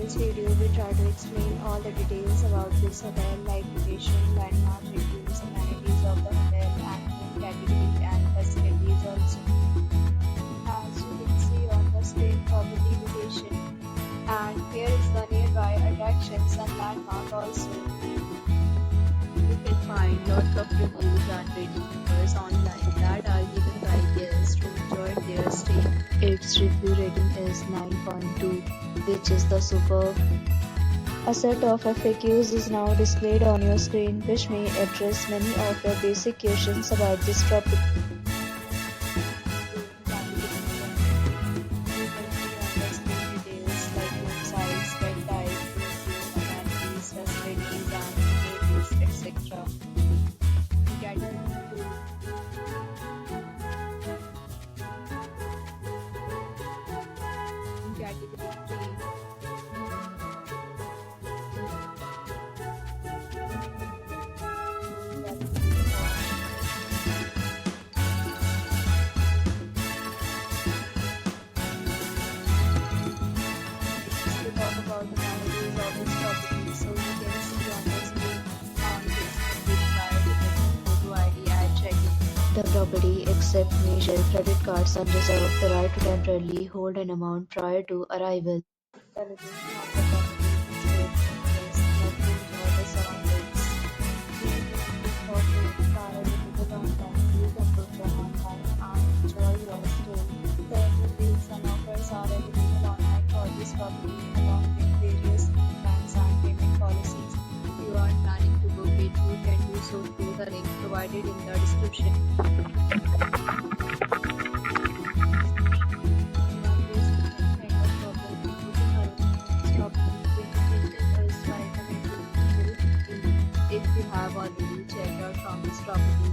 this video, we try to explain all the details about this hotel, like location, landmark, reviews, amenities of the hotel, and room categories and facilities also. As you can see on the screen, property location, and here is the nearby attractions and landmark also. You can find lots of reviews and rating numbers online that are given by guests who enjoyed their stay. Its review rating is 9.2, which is the superb. A set of FAQs is now displayed on your screen, which may address many of your basic questions about this property. The property accepts major credit cards and reserves the right to temporarily hold an amount prior to arrival. The location of the property is great interest, like to enjoy the surroundings. For free, prior to the downtown, you can book them online and enjoy your stay. The reviews and offers are available online for this property, along with various plans and payment policies. If you are planning to book it, you can do so through the link provided in the description. If you have already checked out from this property,